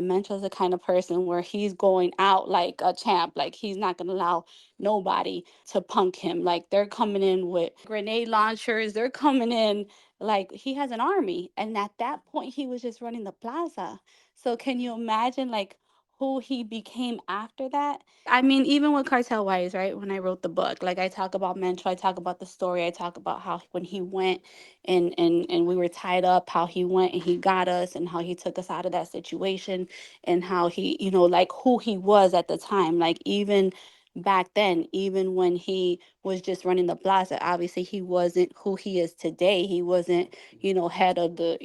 Mencho's the kind of person where he's going out like a champ. Like he's not gonna allow nobody to punk him. Like they're coming in with grenade launchers. They're coming in like he has an army. And at that point, he was just running the plaza. So can you imagine like who he became after that? I mean, even with Cartel Wise, right? When I wrote the book, like I talk about Mencho, I talk about the story, I talk about how when he went and we were tied up, how he went and he got us and how he took us out of that situation and how he, like who he was at the time. Like even back then, even when he was just running the plaza, obviously he wasn't who he is today. He wasn't, head of the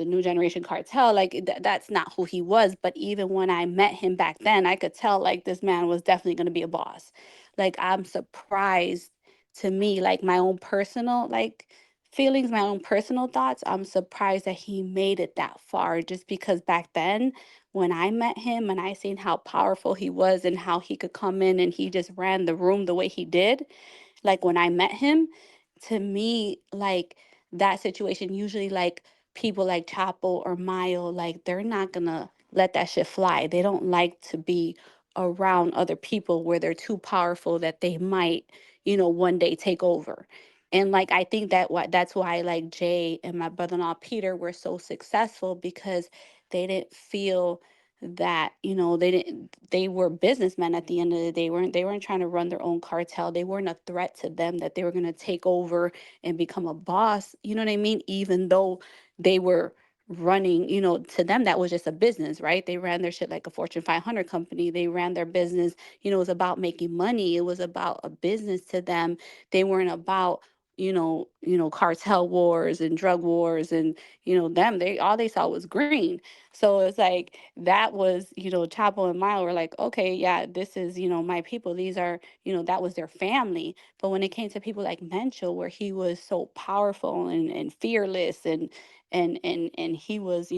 new generation cartel. Like that's not who he was. But even when I met him back then, I could tell like this man was definitely going to be a boss. Like I'm surprised, to me, like my own personal like feelings, my own personal thoughts, I'm surprised that he made it that far, just because back then when I met him and I seen how powerful he was and how he could come in and he just ran the room the way he did, like when I met him, to me, like that situation, usually like people like Chapo or Mayo, like they're not gonna let that shit fly. They don't like to be around other people where they're too powerful that they might, one day take over. And like I think that's why like Jay and my brother-in-law Peter were so successful, because they didn't feel that, they were businessmen at the end of the day. They weren't trying to run their own cartel. They weren't a threat to them that they were going to take over and become a boss, you know what I mean? Even though they were running, to them that was just a business, right? They ran their shit like a Fortune 500 company. They ran their business, it was about making money. It was about a business to them. They weren't about cartel wars and drug wars, and them, they all they saw was green. So it's like that was, Chapo and Mile were like, okay, yeah, this is, my people. These are, that was their family. But when it came to people like Mencho, where he was so powerful and fearless and he was,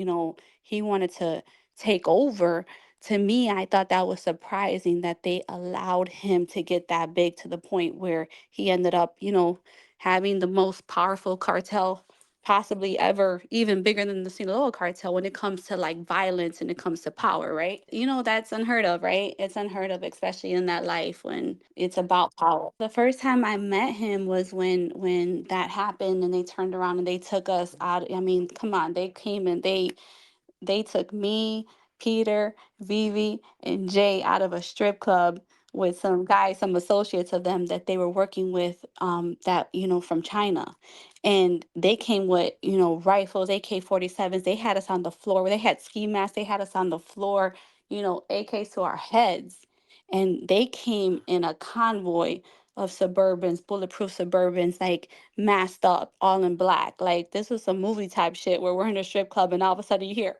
he wanted to take over. To me, I thought that was surprising that they allowed him to get that big, to the point where he ended up, having the most powerful cartel possibly ever, even bigger than the Sinaloa cartel when it comes to like violence and it comes to power, right? That's unheard of, right? It's unheard of, especially in that life when it's about power. The first time I met him was when that happened and they turned around and they took us out. I mean, come on, they came and they took me, Peter, Vivi, and Jay out of a strip club with some guys, some associates of them that they were working with, that, from China. And they came with, rifles, AK-47s. They had us on the floor. They had ski masks. They had us on the floor, AKs to our heads. And they came in a convoy of Suburbans, bulletproof Suburbans, like masked up, all in black. Like this was some movie type shit where we're in a strip club and all of a sudden you hear,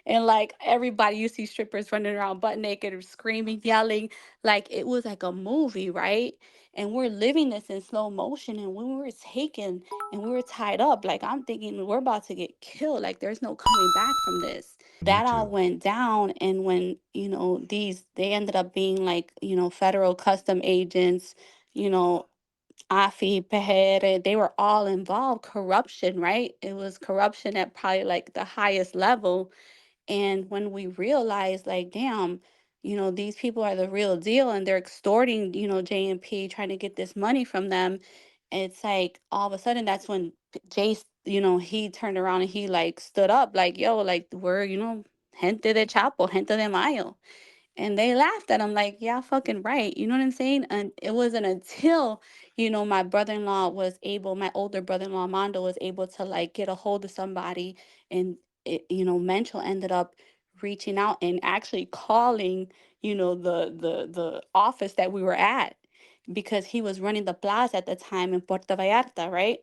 and like everybody, you see strippers running around butt naked or screaming, yelling. Like it was like a movie, right? And we're living this in slow motion. And when we were taken and we were tied up, like I'm thinking we're about to get killed. Like there's no coming back from this. Me That all too. went down. And when, they ended up being like, federal custom agents, you know, Afi, Pejer, they were all involved. Corruption, right? It was corruption at probably like the highest level. And when we realized, like, damn, these people are the real deal and they're extorting, J&P, trying to get this money from them. It's like all of a sudden that's when Jace, he turned around and he like stood up, like, yo, like, we're, gente de Chapo, gente de Mayo. And they laughed at him like, yeah, fucking right. You know what I'm saying? And it wasn't until, my brother-in-law was able, my older brother-in-law, Mondo, was able to like get a hold of somebody. And, Mencho ended up reaching out and actually calling, the office that we were at, because he was running the plaza at the time in Puerto Vallarta, right?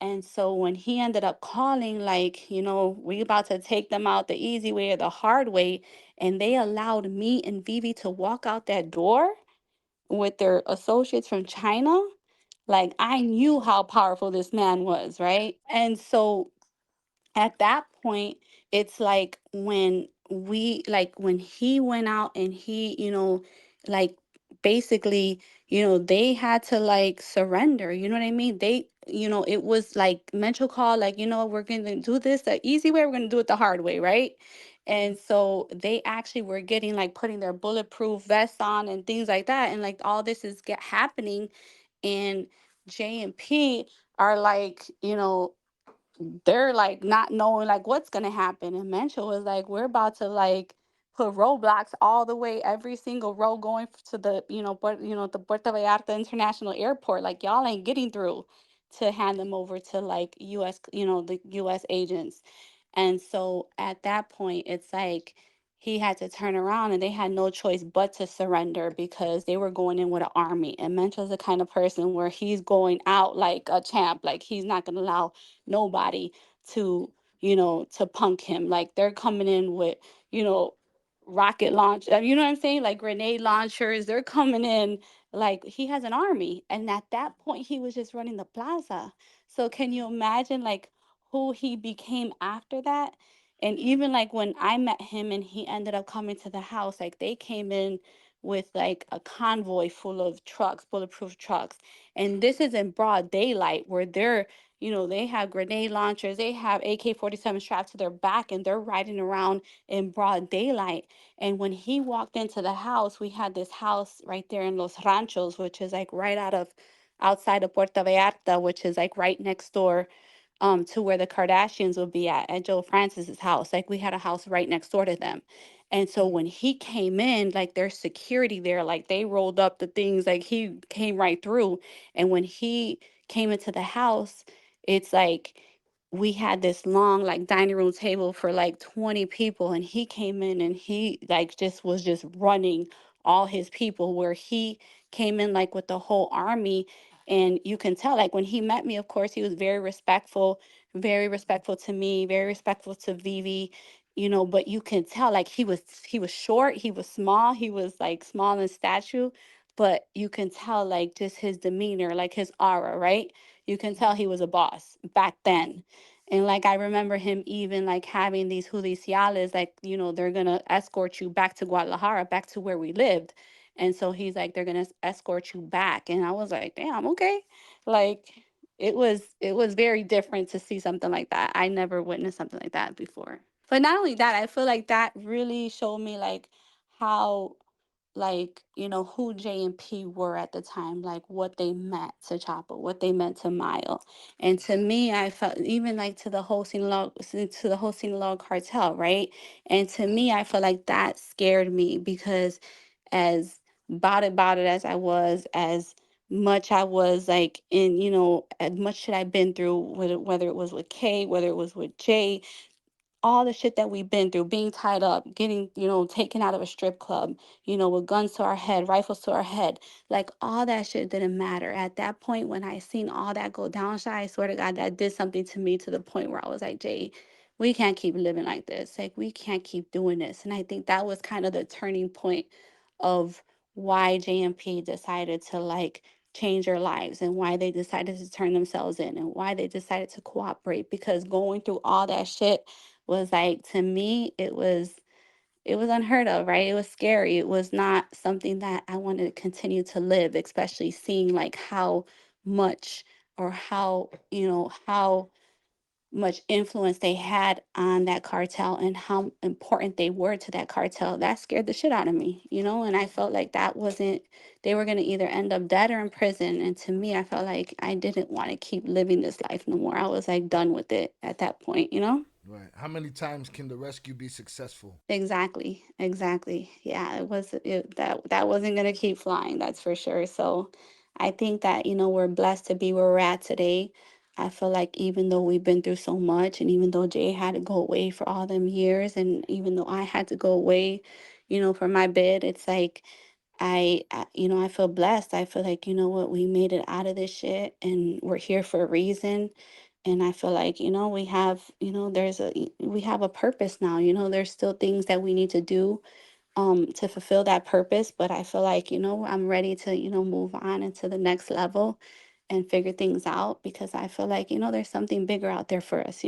And so when he ended up calling, like, we about to take them out the easy way or the hard way, and they allowed me and Vivi to walk out that door with their associates from China, like I knew how powerful this man was, right? And so at that point, it's like when he went out and he, like basically, they had to like surrender, you know what I mean? They, it was like mental call, like, we're gonna do this the easy way, we're gonna do it the hard way, right? And so they actually were getting like putting their bulletproof vests on and things like that. And like all this is happening. And J and P are like, they're like not knowing like what's gonna happen. And Mencho was like, we're about to like put roadblocks all the way, every single road going to the, the Puerto Vallarta International Airport. Like y'all ain't getting through to hand them over to like US, the US agents. And so at that point, it's like he had to turn around and they had no choice but to surrender because they were going in with an army. And Mencho's the kind of person where he's going out like a champ. Like he's not going to allow nobody to, to punk him. Like they're coming in with, you know, rocket launch, you know what I'm saying? Like grenade launchers. They're coming in like he has an army. And at that point, he was just running the plaza. So can you imagine like who he became after that? And even like when I met him and he ended up coming to the house, like they came in with like a convoy full of trucks, bulletproof trucks. And this is in broad daylight where they're, they have grenade launchers, they have AK-47 strapped to their back, and they're riding around in broad daylight. And when he walked into the house, we had this house right there in Los Ranchos, which is like right outside of Puerto Vallarta, which is like right next door to where the Kardashians would be at Joe Francis's house. Like we had a house right next door to them. And so when he came in, like there's security there, like they rolled up the things, like he came right through. And when he came into the house, it's like we had this long like dining room table for like 20 people, and he came in and he like just was just running all his people, where he came in like with the whole army. And you can tell, like when he met me, of course, he was very respectful to me, very respectful to Vivi, but you can tell like he was short, he was small, he was like small in stature, but you can tell like just his demeanor, like his aura, right? You can tell he was a boss back then. And like I remember him even like having these judiciales, like, they're gonna escort you back to Guadalajara, back to where we lived. And so he's like, they're gonna escort you back. And I was like, damn, okay. Like it was very different to see something like that. I never witnessed something like that before. But not only that, I feel like that really showed me like how, like, who J and P were at the time, like what they meant to Chapo, what they meant to Mayo. And to me, I felt even like to the whole Sinaloa cartel, right? And to me, I felt like that scared me because as about it as I was, as much I was like in, as much that I've been through, whether it was with K, whether it was with Jay, all the shit that we've been through, being tied up, getting, taken out of a strip club, with guns to our head, rifles to our head, like all that shit didn't matter. At that point, when I seen all that go down, Shy, I swear to God, that did something to me to the point where I was like, Jay, we can't keep living like this. Like, we can't keep doing this. And I think that was kind of the turning point of why JMP decided to like change their lives and why they decided to turn themselves in and why they decided to cooperate, because going through all that shit was like, to me, it was unheard of, right? It was scary. It was not something that I wanted to continue to live, especially seeing like how much, or how much influence they had on that cartel and how important they were to that cartel. That scared the shit out of me, and I felt like that wasn't, they were going to either end up dead or in prison. And to me, I felt like I didn't want to keep living this life no more. I was like done with it at that point. Right. How many times can the rescue be successful? Exactly, exactly. Yeah, that wasn't gonna keep flying, that's for sure. So I think that, we're blessed to be where we're at today. I feel like even though we've been through so much, and even though Jay had to go away for all them years, and even though I had to go away, for my bid, it's like I feel blessed. I feel like, what, we made it out of this shit and we're here for a reason. And I feel like, we have, we have a purpose now. There's still things that we need to do to fulfill that purpose, but I feel like, I'm ready to, move on into the next level and figure things out, because I feel like, there's something bigger out there for us.